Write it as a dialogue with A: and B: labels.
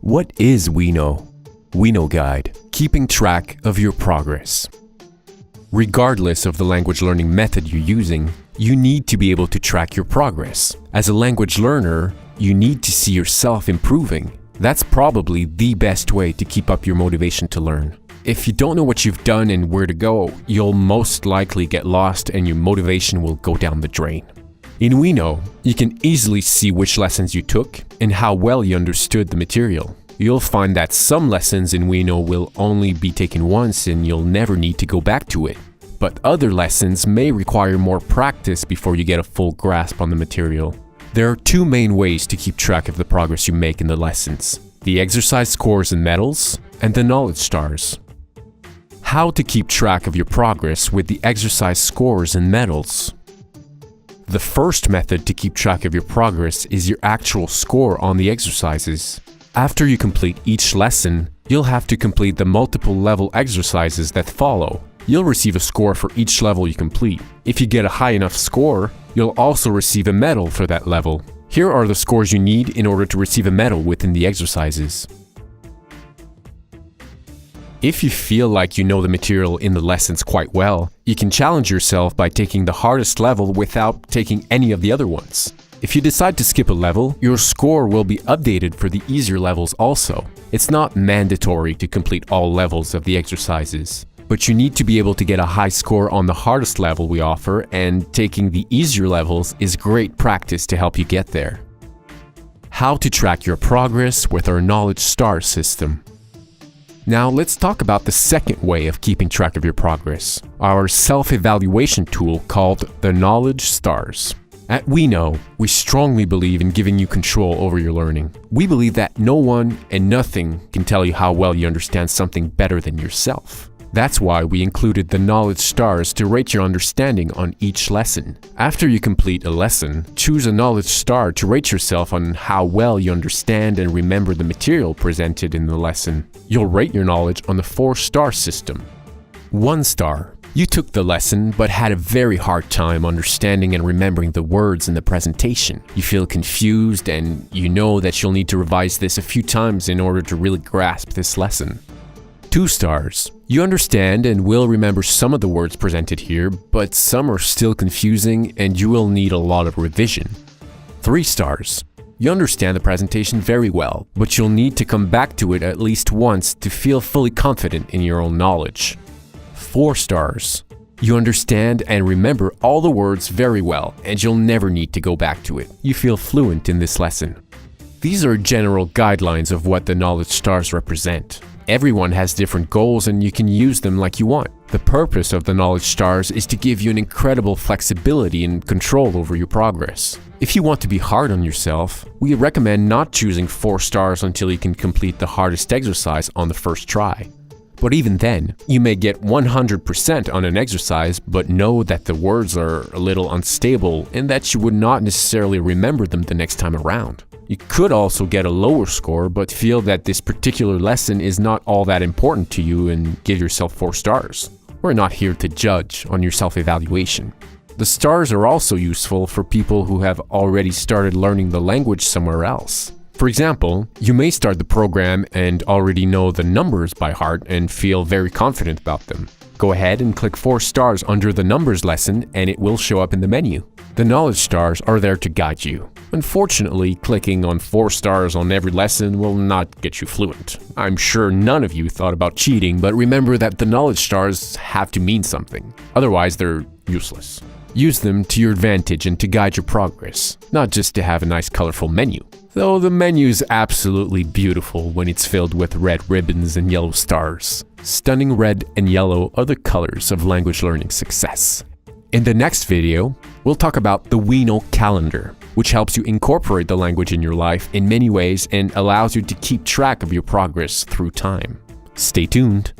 A: What is OUINO? OUINO Guide, keeping track of your progress. Regardless of the language learning method you're using, you need to be able to track your progress. As a language learner, you need to see yourself improving. That's probably the best way to keep up your motivation to learn. If you don't know what you've done and where to go, you'll most likely get lost and your motivation will go down the drain. In OUINO, you can easily see which lessons you took and how well you understood the material. You'll find that some lessons in OUINO will only be taken once and you'll never need to go back to it. But other lessons may require more practice before you get a full grasp on the material. There are two main ways to keep track of the progress you make in the lessons: the exercise scores and medals, and the knowledge stars. How to keep track of your progress with the exercise scores and medals. The first method to keep track of your progress is your actual score on the exercises. After you complete each lesson, you'll have to complete the multiple level exercises that follow. You'll receive a score for each level you complete. If you get a high enough score, you'll also receive a medal for that level. Here are the scores you need in order to receive a medal within the exercises. If you feel like you know the material in the lessons quite well, you can challenge yourself by taking the hardest level without taking any of the other ones. If you decide to skip a level, your score will be updated for the easier levels also. It's not mandatory to complete all levels of the exercises, but you need to be able to get a high score on the hardest level we offer, and taking the easier levels is great practice to help you get there. How to track your progress with our knowledge star system. Now let's talk about the second way of keeping track of your progress, our self-evaluation tool called the knowledge stars. At OUINO, we strongly believe in giving you control over your learning. We believe that no one and nothing can tell you how well you understand something better than yourself. That's why we included the knowledge stars to rate your understanding on each lesson. After you complete a lesson, choose a knowledge star to rate yourself on how well you understand and remember the material presented in the lesson. You'll rate your knowledge on the 4-star system. 1 star. You took the lesson but had a very hard time understanding and remembering the words in the presentation. You feel confused and you know that you'll need to revise this a few times in order to really grasp this lesson. 2 stars. You understand and will remember some of the words presented here, but some are still confusing and you will need a lot of revision. 3 stars. You understand the presentation very well, but you'll need to come back to it at least once to feel fully confident in your own knowledge. 4 stars. You understand and remember all the words very well, and you'll never need to go back to it. You feel fluent in this lesson. These are general guidelines of what the knowledge stars represent. Everyone has different goals and you can use them like you want. The purpose of the knowledge stars is to give you an incredible flexibility and control over your progress. If you want to be hard on yourself, we recommend not choosing 4 stars until you can complete the hardest exercise on the first try. But even then, you may get 100% on an exercise but know that the words are a little unstable and that you would not necessarily remember them the next time around. You could also get a lower score but feel that this particular lesson is not all that important to you and give yourself 4 stars. We're not here to judge on your self-evaluation. The stars are also useful for people who have already started learning the language somewhere else. For example, you may start the program and already know the numbers by heart and feel very confident about them. Go ahead and click 4 stars under the numbers lesson and it will show up in the menu. The knowledge stars are there to guide you. Unfortunately, clicking on 4 stars on every lesson will not get you fluent. I'm sure none of you thought about cheating, but remember that the knowledge stars have to mean something. Otherwise, they're useless. Use them to your advantage and to guide your progress, not just to have a nice colorful menu. Though the menu is absolutely beautiful when it's filled with red ribbons and yellow stars. Stunning red and yellow are the colors of language learning success. In the next video, we'll talk about the OUINO calendar, which helps you incorporate the language in your life in many ways and allows you to keep track of your progress through time. Stay tuned.